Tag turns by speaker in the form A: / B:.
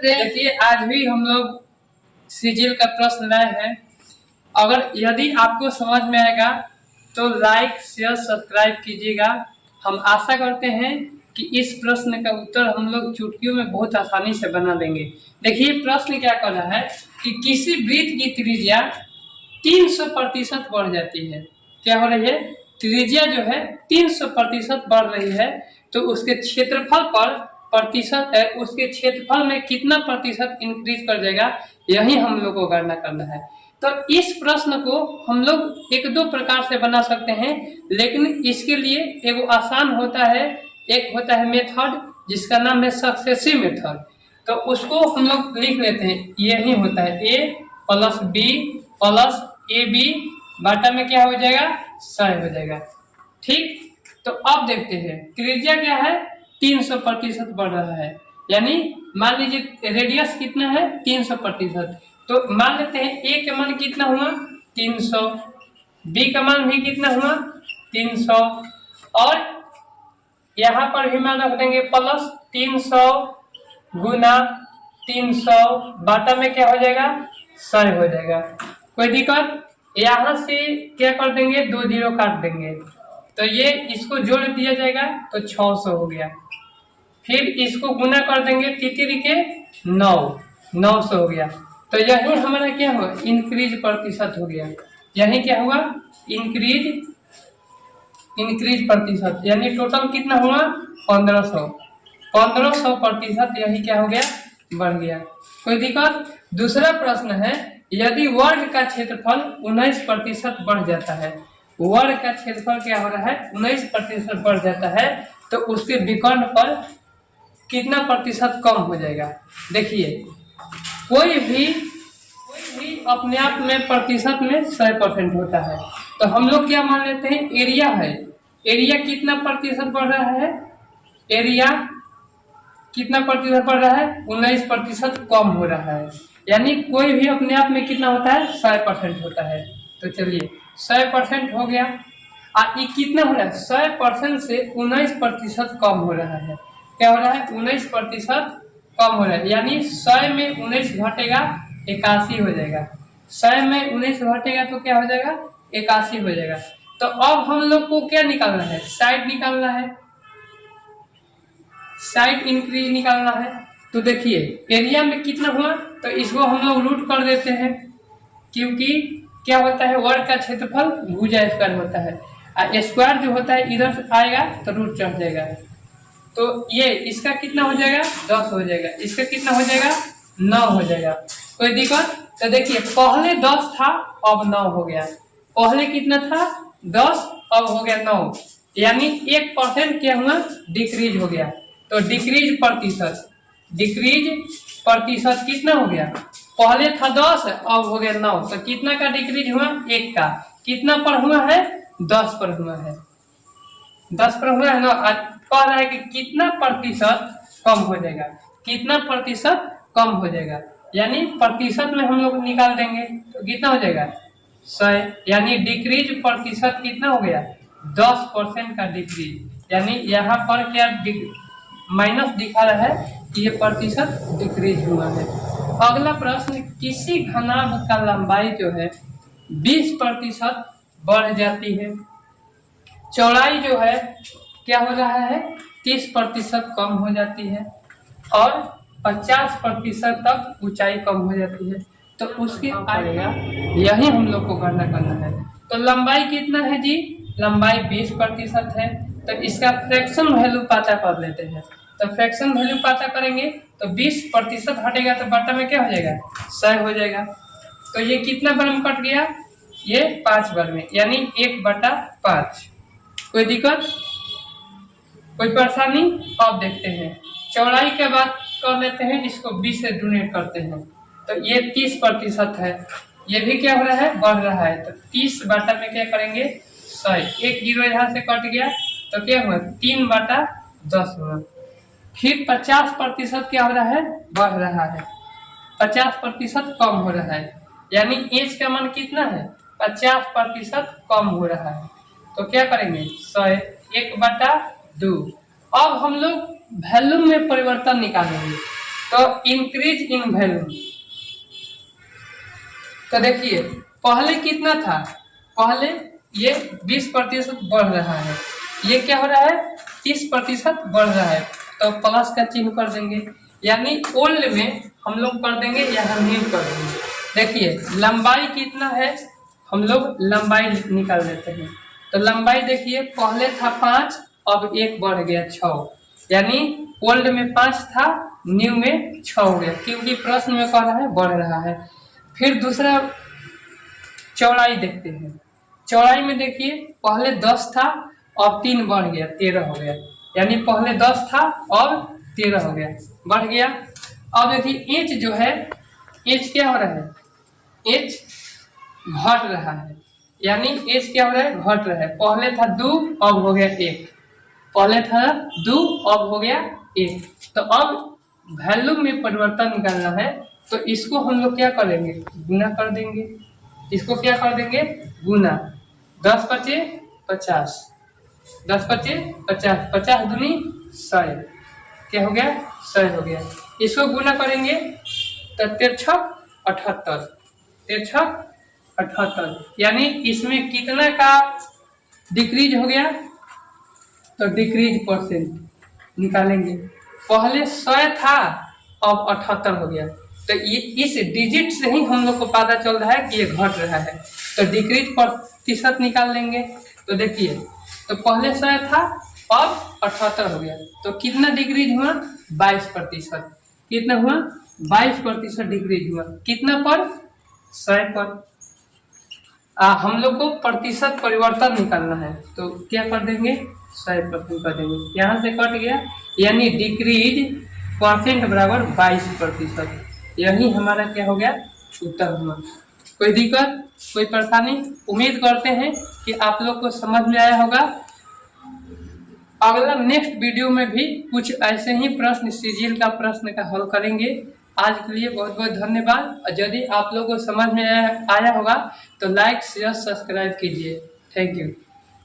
A: देखिए आज भी हम लोग सीजीएल का प्रश्न लाए हैं। अगर यदि आपको समझ में आएगा तो लाइक शेयर सब्सक्राइब कीजिएगा। हम आशा करते हैं कि इस प्रश्न का उत्तर हम लोग चुटकियों में बहुत आसानी से बना देंगे। देखिए प्रश्न क्या कर रहा है कि किसी वृत्त की त्रिज्या 300% बढ़ जाती है। क्या हो रही है? त्रिज्या जो है 300% बढ़ रही है, तो उसके क्षेत्रफल पर प्रतिशत है, उसके क्षेत्रफल में कितना प्रतिशत इंक्रीज कर जाएगा, यही हम लोग को गणना करना है। तो इस प्रश्न को हम लोग एक दो प्रकार से बना सकते हैं, लेकिन इसके लिए एक आसान होता है, एक होता है मेथड जिसका नाम है सक्सेसिव मेथड। तो उसको हम लोग लिख लेते हैं, यही होता है a plus b plus ab बाटा में क्या हो जाएगा, 100 हो जाएगा। ठीक, तो अब देखते हैं त्रिज्या क्या है, 300% बढ़ रहा है, यानी मान लीजिए रेडियस कितना है 300%। तो मान लेते हैं a का मान कितना हुआ 300, b का मान भी कितना हुआ 300, और यहाँ पर भी मान रख देंगे प्लस 300 गुना 300 बाटा में क्या हो जाएगा, 100 हो जाएगा। कोई दिक्कत? यहाँ से क्या कर देंगे, 2 जीरो काट देंगे, तो ये इसको जोड़ दिया जाएगा तो 600 हो गया। फिर इसको गुना कर देंगे तितरी के 900 हो गया। तो यही हमारा क्या हुआ, इंक्रीज प्रतिशत हो गया। यही क्या हुआ, इंक्रीज प्रतिशत, यानी टोटल कितना हुआ 1500% यही क्या हो गया, बढ़ गया। कोई दिक्कत? दूसरा प्रश्न है, यदि वर्ग का क्षेत्रफल 19% बढ़ जाता है, वर्ग का क्षेत्रफल क्या हो रहा है 19% बढ़ जाता है, तो उसके विकर्ण पर कितना प्रतिशत कम हो जाएगा। देखिए कोई भी अपने आप में प्रतिशत में 100% होता है, तो हम लोग क्या मान लेते हैं, एरिया है, एरिया कितना प्रतिशत बढ़ रहा है, एरिया कितना प्रतिशत बढ़ रहा है, 19% कम हो रहा है, यानी कोई भी अपने आप में कितना होता है 100% होता है। तो चलिए 100% हो गया, और ये कितना हो रहा है 100% से 19% कम हो रहा है। क्या हो रहा है, 19% कम हो रहा है, यानी 100 में 19 घटेगा 81 हो जाएगा। 100 में 19 घटेगा तो क्या हो जाएगा, 81 हो जाएगा। तो अब हम लोग को क्या निकालना है, साइड निकालना है, साइड इंक्रीज निकालना है। तो देखिए एरिया में कितना हुआ, तो इसको हम लोग रूट कर देते हैं, क्योंकि क्या होता है वर्ग का क्षेत्रफल भुजा स्क्वायर होता है, और स्क्वायर जो होता है इधर से आएगा तो रूट चढ़ जाएगा। तो ये इसका कितना हो जाएगा 10 हो जाएगा, इसका कितना हो जाएगा 9 हो जाएगा। कोई दिक्कत? तो देखिए पहले 10 था अब 9 हो गया, पहले कितना था 10 अब हो गया 9, यानी 1% क्या हुआ, डिक्रीज हो गया। तो डिक्रीज प्रतिशत कितना हो गया, पहले था 10 अब हो गया 9, तो कितना का डिक्रीज हुआ, 1 का। कितना पर हुआ है, 10 पर हुआ है, 10 पर हुआ है ना। कह रहा है कि कितना प्रतिशत कम हो जाएगा, कितना प्रतिशत कम हो जाएगा, यानी प्रतिशत में हम लोग निकाल देंगे तो कितना हो जाएगा 100, यानी डिक्रीज प्रतिशत कितना हो गया 10% का डिक्रीज, यानी यहाँ पर क्या माइनस दिखा रहा है कि ये प्रतिशत डिक्रीज हुआ है। अगला प्रश्न, किसी घनाभ का लंबाई जो है 20% बढ़ जाती है, चौड़ाई जो है क्या हो रहा है 30% कम हो जाती है, और 50% तक ऊंचाई कम हो जाती है, तो उसके आएगा, यही हम लोग को गणना करना है। तो लंबाई कितना है जी, लंबाई 20% है, तो इसका फ्रैक्शन वैल्यू पता कर लेते हैं। तो फ्रैक्शन वैल्यू पता करेंगे तो 20% हटेगा तो बटा में क्या हो जाएगा 100 हो जाएगा। तो ये कितना बार में कट गया, ये 5 बार में, यानी 1/5। कोई दिक्कत, कोई परेशानी? अब देखते हैं चौड़ाई के बात कर लेते हैं, इसको 20 से डोनेट करते हैं, तो ये 30% है, ये भी क्या हो रहा है बढ़ रहा है, तो 30 बाटा में क्या करेंगे 100, 1 जीरो यहाँ से कट गया तो क्या हुआ 3/10 हुआ। फिर 50% क्या हो रहा है बढ़ रहा है, 50% कम हो रहा है, यानी एच का मान कितना है 50% कम हो रहा है, तो क्या करेंगे 100 1/2। अब हम लोग वैल्यू में परिवर्तन निकालेंगे, तो इंक्रीज इन वैल्यू। तो देखिए पहले कितना था, पहले ये 20% बढ़ रहा है, ये क्या हो रहा है 30% बढ़ रहा है, तो प्लस का चिन्ह कर देंगे, यानी ओल्ड में हम लोग कर देंगे यहाँ न्यू कर देंगे। देखिए लंबाई कितना है, हम लोग लंबाई निकाल देते हैं। तो लंबाई देखिए पहले था 5, अब 1 बढ़ गया 6, यानी ओल्ड में 5 था, न्यू में 6 हो गया, क्योंकि प्रश्न में कह रहा है बढ़ रहा है। फिर दूसरा चौड़ाई देखते हैं। चौड़ाई में देखिए पहले 10 था, अब 3 बढ़ गया 13 हो गया, यानी पहले 10 था अब 13 हो गया, बढ़ गया। अब देखिए इंच जो है, इंच क्या हो रहा है, इंच घट रहा है, यानी इंच क्या हो रहा है घट रहा है। पहले था 2 अब हो गया 1, पहले था 2 अब हो गया 1। तो अब वैल्यू में परिवर्तन निकालना है, तो इसको हम लोग क्या करेंगे गुना कर देंगे, इसको क्या कर देंगे गुना, 10 पचे 50, 10 पचे 50, 50 दूनी 100, क्या हो गया 100 हो गया। इसको गुना करेंगे तो 13 78, 13 78, यानी इसमें कितना का डिक्रीज हो गया, तो डिक्रीज परसेंट निकालेंगे। पहले 100 था अब 78 हो गया, तो ये इस डिजिट से ही हम लोग को पता चल रहा है कि ये घट रहा है, तो डिक्रीज प्रतिशत निकाल लेंगे। तो देखिए तो पहले 100 था अब 78 हो गया, तो कितना डिक्रीज हुआ 22%, कितना हुआ 22% डिक्रीज हुआ, कितना पर 100 पर। हम लोग को प्रतिशत परिवर्तन निकालना है, तो क्या कर देंगे 100% कर देंगे, यहाँ से कट गया, यानी डिक्रीज परसेंट बराबर 22%, यही हमारा क्या हो गया उत्तर हुआ। कोई दिक्कत कोई परेशानी, उम्मीद करते हैं कि आप लोग को समझ में आया होगा। अगला नेक्स्ट वीडियो में भी कुछ ऐसे ही प्रश्न सीजीएल का प्रश्न का हल करेंगे। आज के लिए बहुत बहुत धन्यवाद, और यदि आप लोगों को समझ में आया होगा तो लाइक शेयर सब्सक्राइब कीजिए। Thank you.